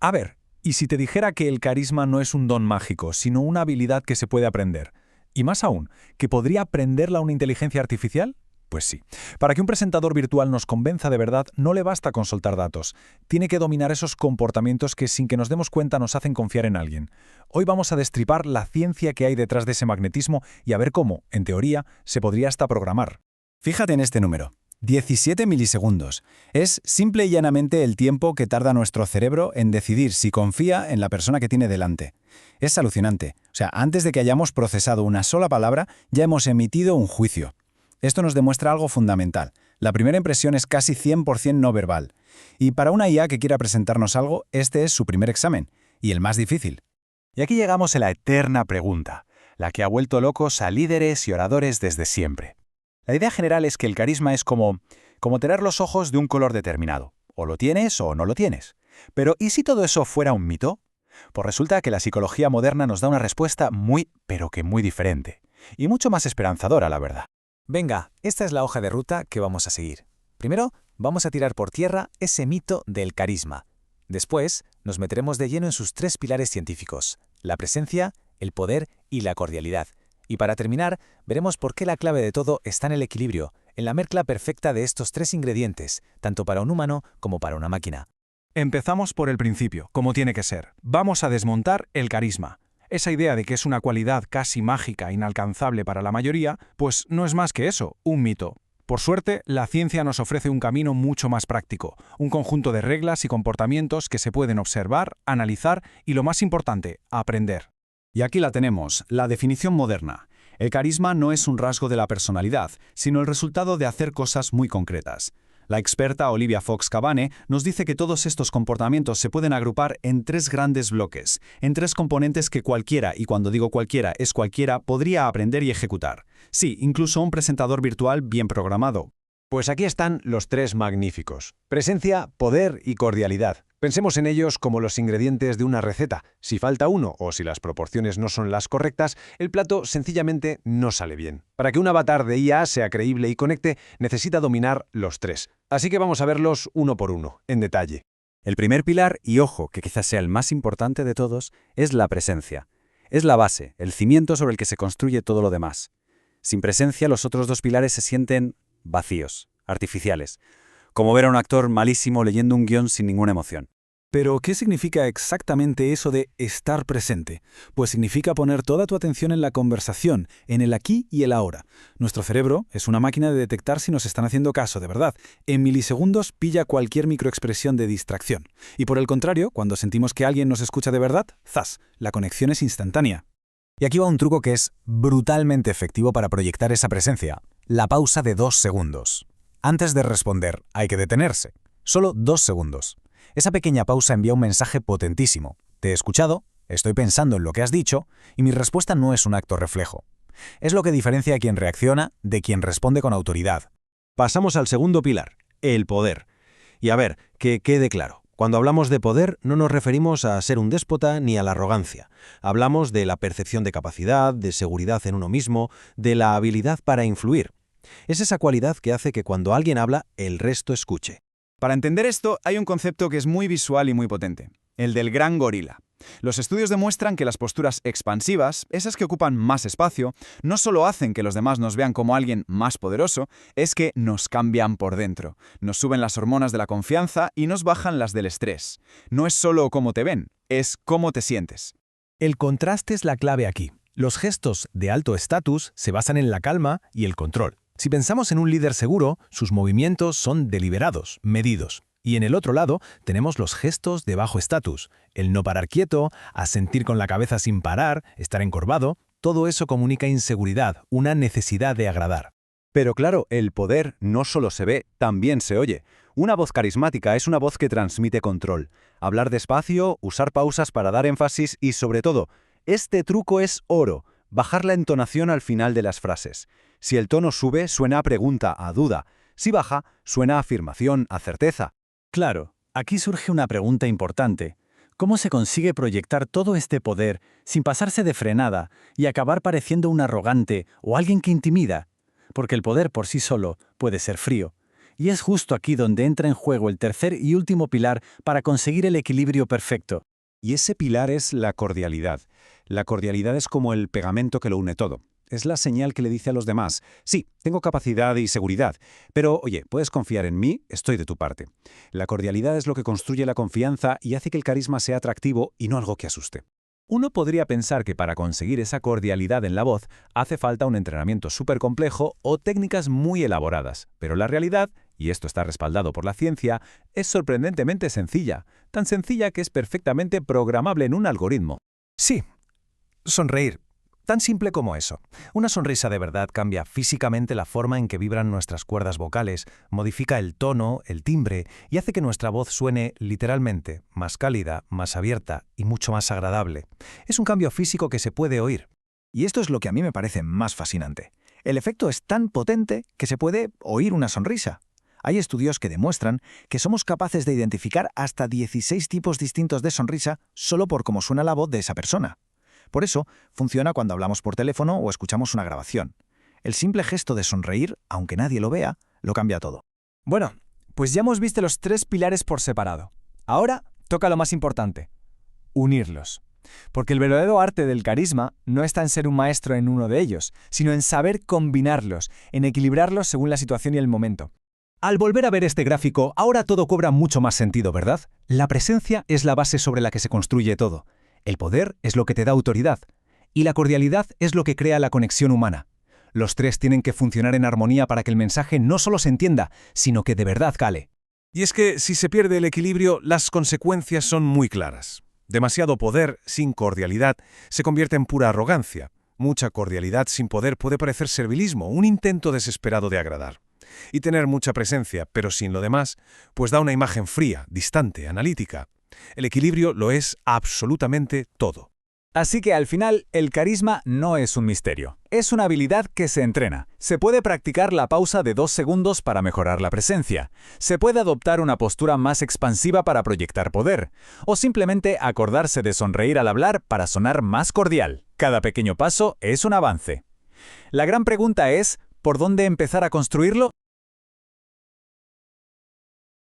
A ver, ¿y si te dijera que el carisma no es un don mágico, sino una habilidad que se puede aprender? Y más aún, ¿que podría aprenderla una inteligencia artificial? Pues sí. Para que un presentador virtual nos convenza de verdad, no le basta con soltar datos. Tiene que dominar esos comportamientos que sin que nos demos cuenta nos hacen confiar en alguien. Hoy vamos a destripar la ciencia que hay detrás de ese magnetismo y a ver cómo, en teoría, se podría hasta programar. Fíjate en este número. 17 milisegundos. Es simple y llanamente el tiempo que tarda nuestro cerebro en decidir si confía en la persona que tiene delante. Es alucinante. O sea, antes de que hayamos procesado una sola palabra, ya hemos emitido un juicio. Esto nos demuestra algo fundamental. La primera impresión es casi 100% no verbal. Y para una IA que quiera presentarnos algo, este es su primer examen, y el más difícil. Y aquí llegamos a la eterna pregunta, la que ha vuelto locos a líderes y oradores desde siempre. La idea general es que el carisma es como tener los ojos de un color determinado. O lo tienes o no lo tienes. Pero ¿y si todo eso fuera un mito? Pues resulta que la psicología moderna nos da una respuesta pero que muy diferente. Y mucho más esperanzadora, la verdad. Venga, esta es la hoja de ruta que vamos a seguir. Primero, vamos a tirar por tierra ese mito del carisma. Después, nos meteremos de lleno en sus tres pilares científicos: la presencia, el poder y la cordialidad. Y para terminar, veremos por qué la clave de todo está en el equilibrio, en la mezcla perfecta de estos tres ingredientes, tanto para un humano como para una máquina. Empezamos por el principio, como tiene que ser. Vamos a desmontar el carisma. Esa idea de que es una cualidad casi mágica, inalcanzable para la mayoría, pues no es más que eso, un mito. Por suerte, la ciencia nos ofrece un camino mucho más práctico, un conjunto de reglas y comportamientos que se pueden observar, analizar y, lo más importante, aprender. Y aquí la tenemos, la definición moderna. El carisma no es un rasgo de la personalidad, sino el resultado de hacer cosas muy concretas. La experta Olivia Fox Cabane nos dice que todos estos comportamientos se pueden agrupar en tres grandes bloques, en tres componentes que cualquiera, y cuando digo cualquiera es cualquiera, podría aprender y ejecutar. Sí, incluso un presentador virtual bien programado. Pues aquí están los tres magníficos: presencia, poder y cordialidad. Pensemos en ellos como los ingredientes de una receta. Si falta uno o si las proporciones no son las correctas, el plato sencillamente no sale bien. Para que un avatar de IA sea creíble y conecte, necesita dominar los tres. Así que vamos a verlos uno por uno, en detalle. El primer pilar, y ojo, que quizás sea el más importante de todos, es la presencia. Es la base, el cimiento sobre el que se construye todo lo demás. Sin presencia, los otros dos pilares se sienten vacíos, artificiales, como ver a un actor malísimo leyendo un guión sin ninguna emoción. Pero, ¿qué significa exactamente eso de estar presente? Pues significa poner toda tu atención en la conversación, en el aquí y el ahora. Nuestro cerebro es una máquina de detectar si nos están haciendo caso de verdad. En milisegundos pilla cualquier microexpresión de distracción. Y por el contrario, cuando sentimos que alguien nos escucha de verdad, ¡zas!, la conexión es instantánea. Y aquí va un truco que es brutalmente efectivo para proyectar esa presencia: la pausa de 2 segundos. Antes de responder, hay que detenerse. Solo 2 segundos. Esa pequeña pausa envía un mensaje potentísimo. Te he escuchado, estoy pensando en lo que has dicho, y mi respuesta no es un acto reflejo. Es lo que diferencia a quien reacciona de quien responde con autoridad. Pasamos al segundo pilar, el poder. Y a ver, que quede claro. Cuando hablamos de poder, no nos referimos a ser un déspota ni a la arrogancia. Hablamos de la percepción de capacidad, de seguridad en uno mismo, de la habilidad para influir. Es esa cualidad que hace que cuando alguien habla, el resto escuche. Para entender esto, hay un concepto que es muy visual y muy potente: el del gran gorila. Los estudios demuestran que las posturas expansivas, esas que ocupan más espacio, no solo hacen que los demás nos vean como alguien más poderoso, es que nos cambian por dentro. Nos suben las hormonas de la confianza y nos bajan las del estrés. No es solo cómo te ven, es cómo te sientes. El contraste es la clave aquí. Los gestos de alto estatus se basan en la calma y el control. Si pensamos en un líder seguro, sus movimientos son deliberados, medidos. Y en el otro lado tenemos los gestos de bajo estatus: el no parar quieto, asentir con la cabeza sin parar, estar encorvado. Todo eso comunica inseguridad, una necesidad de agradar. Pero claro, el poder no solo se ve, también se oye. Una voz carismática es una voz que transmite control. Hablar despacio, usar pausas para dar énfasis y, sobre todo, este truco es oro: bajar la entonación al final de las frases. Si el tono sube, suena a pregunta, a duda. Si baja, suena a afirmación, a certeza. Claro, aquí surge una pregunta importante. ¿Cómo se consigue proyectar todo este poder sin pasarse de frenada y acabar pareciendo un arrogante o alguien que intimida? Porque el poder por sí solo puede ser frío. Y es justo aquí donde entra en juego el tercer y último pilar para conseguir el equilibrio perfecto. Y ese pilar es la cordialidad. La cordialidad es como el pegamento que lo une todo. Es la señal que le dice a los demás, sí, tengo capacidad y seguridad, pero oye, puedes confiar en mí, estoy de tu parte. La cordialidad es lo que construye la confianza y hace que el carisma sea atractivo y no algo que asuste. Uno podría pensar que para conseguir esa cordialidad en la voz hace falta un entrenamiento súper complejo o técnicas muy elaboradas, pero la realidad, y esto está respaldado por la ciencia, es sorprendentemente sencilla, tan sencilla que es perfectamente programable en un algoritmo. Sí, sonreír. Tan simple como eso. Una sonrisa de verdad cambia físicamente la forma en que vibran nuestras cuerdas vocales, modifica el tono, el timbre y hace que nuestra voz suene literalmente más cálida, más abierta y mucho más agradable. Es un cambio físico que se puede oír. Y esto es lo que a mí me parece más fascinante. El efecto es tan potente que se puede oír una sonrisa. Hay estudios que demuestran que somos capaces de identificar hasta 16 tipos distintos de sonrisa solo por cómo suena la voz de esa persona. Por eso, funciona cuando hablamos por teléfono o escuchamos una grabación. El simple gesto de sonreír, aunque nadie lo vea, lo cambia todo. Bueno, pues ya hemos visto los 3 pilares por separado. Ahora toca lo más importante, unirlos. Porque el verdadero arte del carisma no está en ser un maestro en uno de ellos, sino en saber combinarlos, en equilibrarlos según la situación y el momento. Al volver a ver este gráfico, ahora todo cobra mucho más sentido, ¿verdad? La presencia es la base sobre la que se construye todo. El poder es lo que te da autoridad, y la cordialidad es lo que crea la conexión humana. Los tres tienen que funcionar en armonía para que el mensaje no solo se entienda, sino que de verdad cale. Y es que si se pierde el equilibrio, las consecuencias son muy claras. Demasiado poder sin cordialidad se convierte en pura arrogancia. Mucha cordialidad sin poder puede parecer servilismo, un intento desesperado de agradar. Y tener mucha presencia, pero sin lo demás, pues da una imagen fría, distante, analítica. El equilibrio lo es absolutamente todo. Así que al final, el carisma no es un misterio. Es una habilidad que se entrena. Se puede practicar la pausa de 2 segundos para mejorar la presencia. Se puede adoptar una postura más expansiva para proyectar poder. O simplemente acordarse de sonreír al hablar para sonar más cordial. Cada pequeño paso es un avance. La gran pregunta es, ¿por dónde empezar a construirlo?